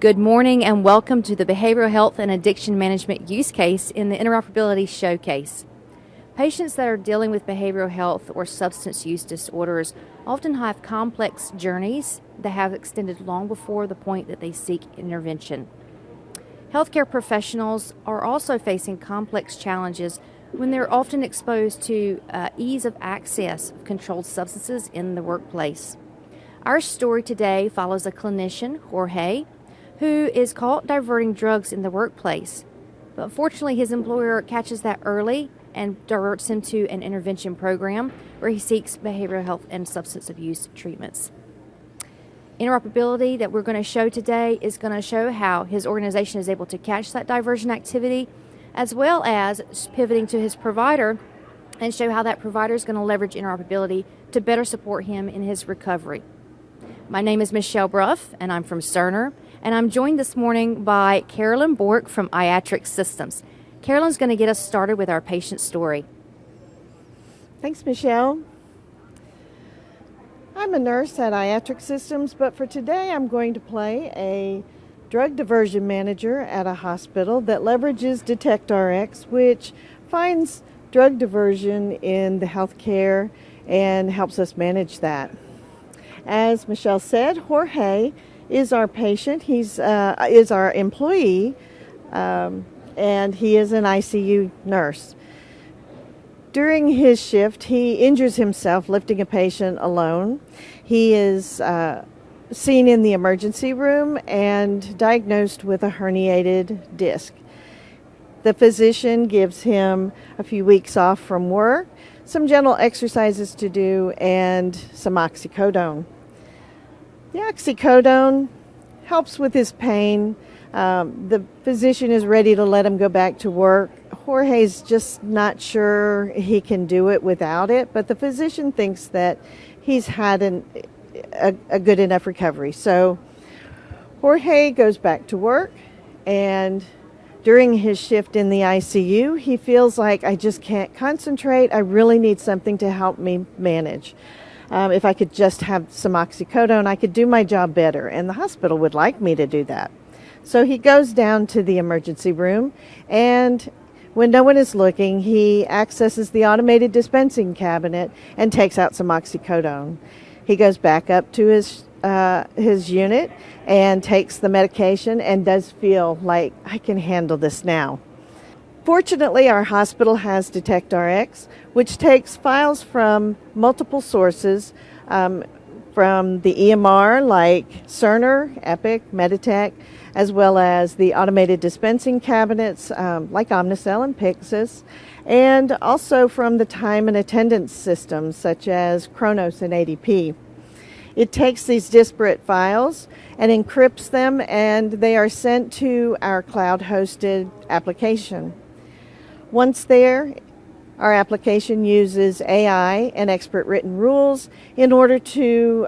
Good morning and welcome to the Behavioral Health and Addiction Management use case in the Interoperability Showcase. Patients that are dealing with behavioral health or substance use disorders often have complex journeys that have extended long before the point that they seek intervention. Healthcare professionals are also facing complex challenges when they're often exposed to ease of access of controlled substances in the workplace. Our story today follows a clinician, Jorge, who is caught diverting drugs in the workplace. But fortunately, his employer catches that early and diverts him to an intervention program where he seeks behavioral health and substance abuse treatments. Interoperability that we're going to show today is going to show how his organization is able to catch that diversion activity, as well as pivoting to his provider and show how that provider is going to leverage interoperability to better support him in his recovery. My name is Michelle Bruff, and I'm from Cerner, and I'm joined this morning by Carolyn Bork from IatricSystems. Carolyn's going to get us started with our patient story. Thanks, Michelle. I'm a nurse at IatricSystems, but for today I'm going to play a drug diversion manager at a hospital that leverages DetectRx, which finds drug diversion in the healthcare and helps us manage that. As Michelle said, Jorge is our patient. He's is our employee, and he is an ICU nurse. During his shift, he injures himself lifting a patient alone. He is seen in the emergency room and diagnosed with a herniated disc. The physician gives him a few weeks off from work, some gentle exercises to do, and some oxycodone. The oxycodone helps with his pain. The physician is ready to let him go back to work. Jorge's just not sure he can do it without it, but the physician thinks that he's had a good enough recovery. So Jorge goes back to work, and during his shift in the ICU, he feels like, I just can't concentrate. I really need something to help me manage. If I could just have some oxycodone, I could do my job better, and the hospital would like me to do that. So he goes down to the emergency room, and when no one is looking, he accesses the automated dispensing cabinet and takes out some oxycodone. He goes back up to his unit and takes the medication and does feel like, I can handle this now. Fortunately, our hospital has DetectRx, which takes files from multiple sources, from the EMR like Cerner, Epic, Meditech, as well as the automated dispensing cabinets like Omnicell and Pyxis, and also from the time and attendance systems such as Kronos and ADP. It takes these disparate files and encrypts them, and they are sent to our cloud-hosted application. Once there, our application uses AI and expert written rules in order to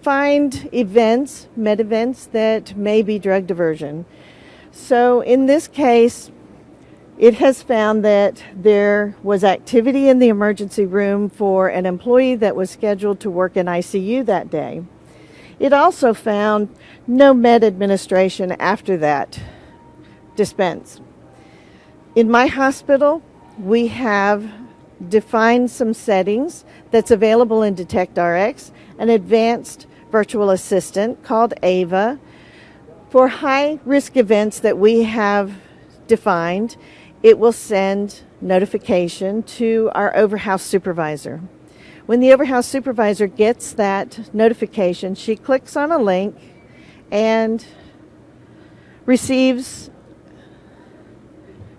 find events, med events that may be drug diversion. So in this case, it has found that there was activity in the emergency room for an employee that was scheduled to work in ICU that day. It also found no med administration after that dispense. In my hospital, we have defined some settings that's available in DetectRx, an advanced virtual assistant called Ava. For high-risk events that we have defined, it will send notification to our overhouse supervisor. When the overhouse supervisor gets that notification, she clicks on a link and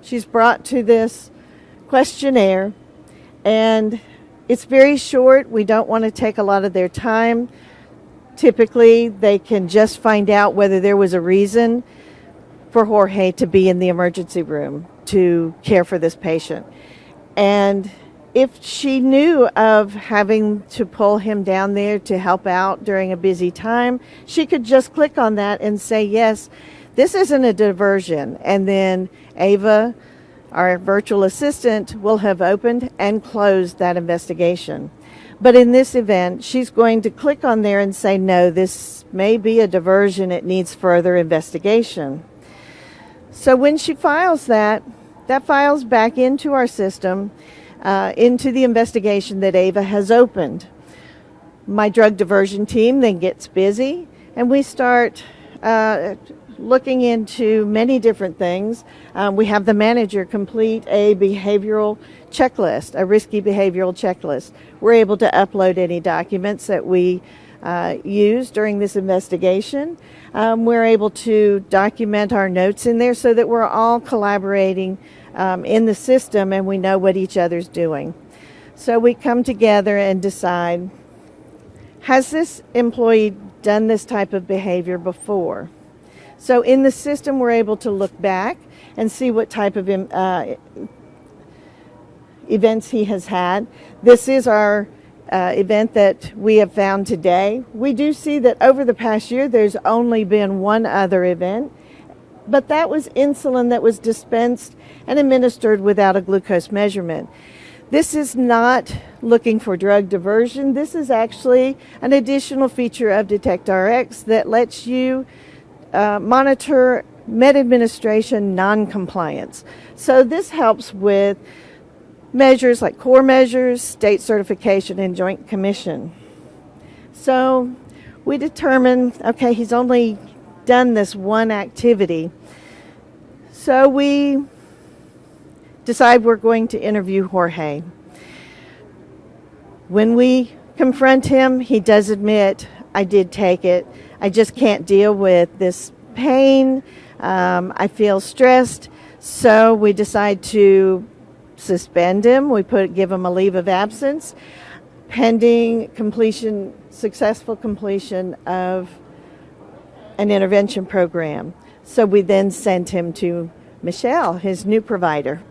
she's brought to this questionnaire, and it's very short. We don't want to take a lot of their time. Typically, they can just find out whether there was a reason for Jorge to be in the emergency room to care for this patient. And if she knew of having to pull him down there to help out during a busy time, she could just click on that and say, yes, this isn't a diversion. And then Ava, our virtual assistant, will have opened and closed that investigation. But in this event, she's going to click on there and say, no, this may be a diversion. It needs further investigation. So when she files that files back into our system, into the investigation that Ava has opened. My drug diversion team then gets busy, and we start looking into many different things. We have the manager complete a behavioral checklist, a risky behavioral checklist. We're able to upload any documents that we use during this investigation. We're able to document our notes in there so that we're all collaborating in the system and we know what each other's doing. So we come together and decide, has this employee done this type of behavior before? So in the system, we're able to look back and see what type of events he has had. This is our event that we have found today. We do see that over the past year, there's only been one other event, but that was insulin that was dispensed and administered without a glucose measurement. This is not looking for drug diversion. This is actually an additional feature of DetectRx that lets you monitor med administration non-compliance. So this helps with measures like core measures, state certification, and joint commission. So we determined, okay, he's only done this one activity. So we decide we're going to interview Jorge. When we confront him, he does admit, I did take it. I just can't deal with this pain. I feel stressed. So we decide to suspend him. We give him a leave of absence pending successful completion of an intervention program. So we then sent him to Michelle, his new provider.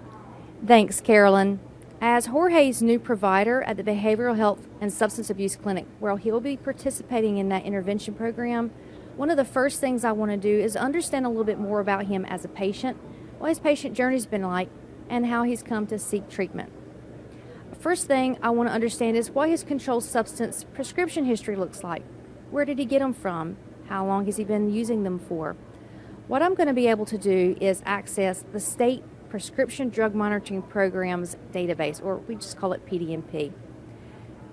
Thanks, Carolyn. As Jorge's new provider at the Behavioral Health and Substance Abuse Clinic, where he'll be participating in that intervention program, one of the first things I want to do is understand a little bit more about him as a patient, what his patient journey's been like, and how he's come to seek treatment. First thing I want to understand is what his controlled substance prescription history looks like. Where did he get them from? How long has he been using them for? What I'm going to be able to do is access the state Prescription Drug Monitoring Program's database, or we just call it PDMP.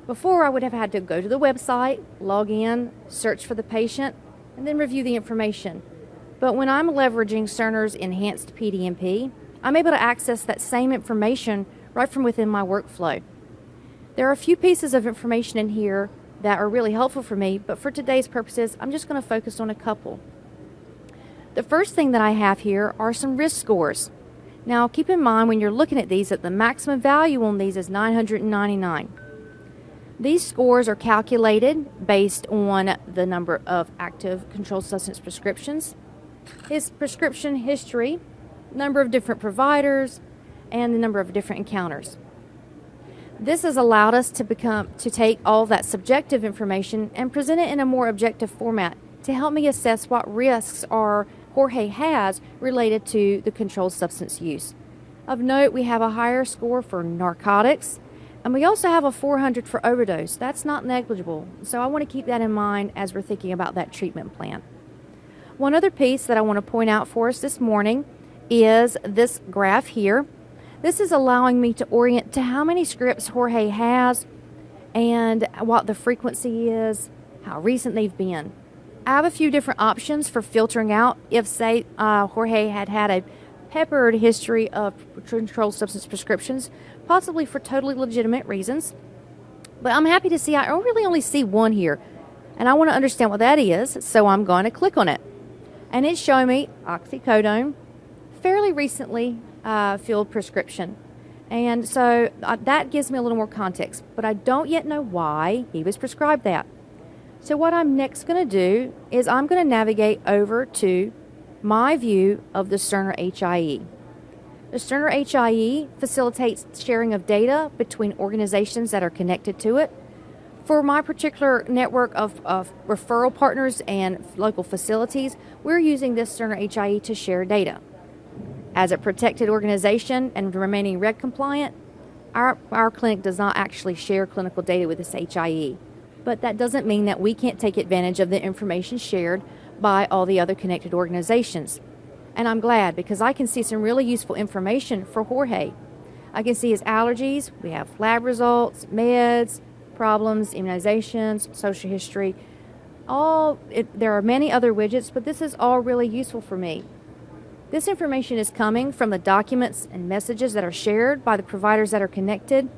Before, I would have had to go to the website, log in, search for the patient, and then review the information. But when I'm leveraging Cerner's enhanced PDMP, I'm able to access that same information right from within my workflow. There are a few pieces of information in here that are really helpful for me, but for today's purposes, I'm just going to focus on a couple. The first thing that I have here are some risk scores. Now, keep in mind when you're looking at these that the maximum value on these is 999. These scores are calculated based on the number of active controlled substance prescriptions, his prescription history, number of different providers, and the number of different encounters. This has allowed us to take all that subjective information and present it in a more objective format to help me assess what risks Jorge has related to the controlled substance use. Of note, we have a higher score for narcotics, and we also have a 400 for overdose. That's not negligible, so I want to keep that in mind as we're thinking about that treatment plan. One other piece that I want to point out for us this morning is this graph here. This is allowing me to orient to how many scripts Jorge has and what the frequency is, how recent they've been. I have a few different options for filtering out if, say, Jorge had a peppered history of controlled substance prescriptions, possibly for totally legitimate reasons. But I'm happy to see I really only see one here, and I want to understand what that is, so I'm going to click on it. And it's showing me oxycodone, fairly recently filled prescription. And so that gives me a little more context, but I don't yet know why he was prescribed that. So what I'm next going to do is I'm going to navigate over to my view of the Cerner HIE. The Cerner HIE facilitates sharing of data between organizations that are connected to it. For my particular network of referral partners and local facilities, we're using this Cerner HIE to share data. As a protected organization and remaining reg compliant, Our clinic does not actually share clinical data with this HIE, but that doesn't mean that we can't take advantage of the information shared by all the other connected organizations. And I'm glad, because I can see some really useful information for Jorge. I can see his allergies, we have lab results, meds, problems, immunizations, social history. There are many other widgets, but this is all really useful for me. This information is coming from the documents and messages that are shared by the providers that are connected,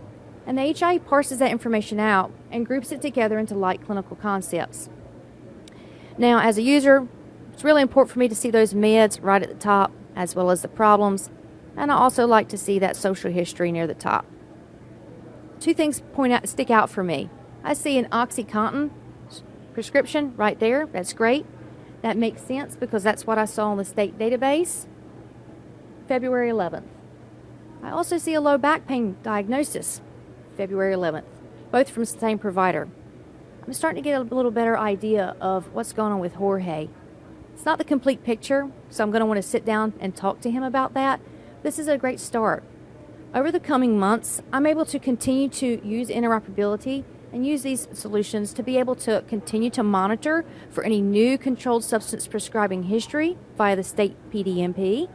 and the HIE parses that information out and groups it together into light clinical concepts. Now, as a user, it's really important for me to see those meds right at the top, as well as the problems, and I also like to see that social history near the top. Two things stick out for me. I see an OxyContin prescription right there. That's great. That makes sense because that's what I saw in the state database, February 11th. I also see a low back pain diagnosis, February 11th, both from the same provider. I'm starting to get a little better idea of what's going on with Jorge. It's not the complete picture, so I'm going to want to sit down and talk to him about that. This is a great start. Over the coming months, I'm able to continue to use interoperability and use these solutions to be able to continue to monitor for any new controlled substance prescribing history via the state PDMP.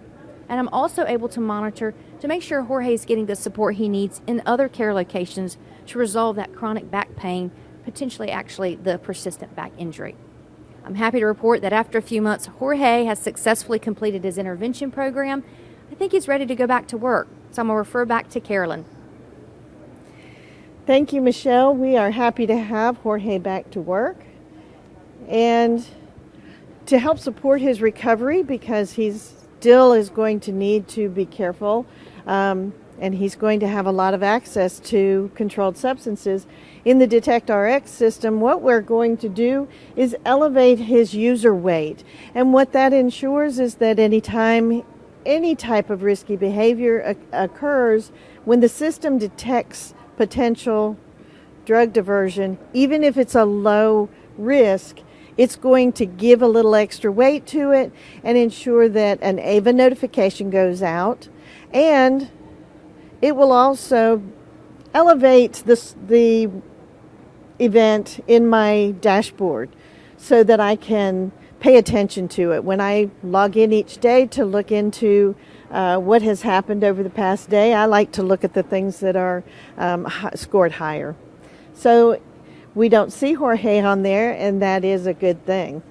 And I'm also able to monitor to make sure Jorge is getting the support he needs in other care locations to resolve that chronic back pain, potentially actually the persistent back injury. I'm happy to report that after a few months, Jorge has successfully completed his intervention program. I think he's ready to go back to work, so I'm going to refer back to Carolyn. Thank you, Michelle. We are happy to have Jorge back to work and to help support his recovery, because he still is going to need to be careful, and he's going to have a lot of access to controlled substances. In the DetectRx system, what we're going to do is elevate his user weight, and what that ensures is that anytime any type of risky behavior occurs, when the system detects potential drug diversion, even if it's a low risk, it's going to give a little extra weight to it and ensure that an AVA notification goes out, and it will also elevate the event in my dashboard so that I can pay attention to it. When I log in each day to look into what has happened over the past day, I like to look at the things that are scored higher. So we don't see Jorge on there, and that is a good thing.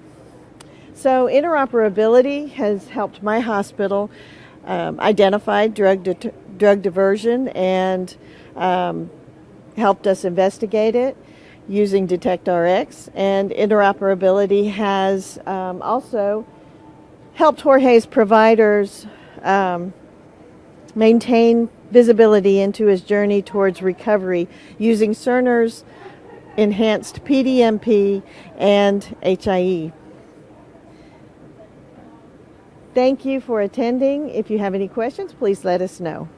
So interoperability has helped my hospital identify drug diversion and helped us investigate it using DetectRx, and interoperability has also helped Jorge's providers maintain visibility into his journey towards recovery using Cerner's enhanced PDMP and HIE. Thank you for attending. If you have any questions, please let us know.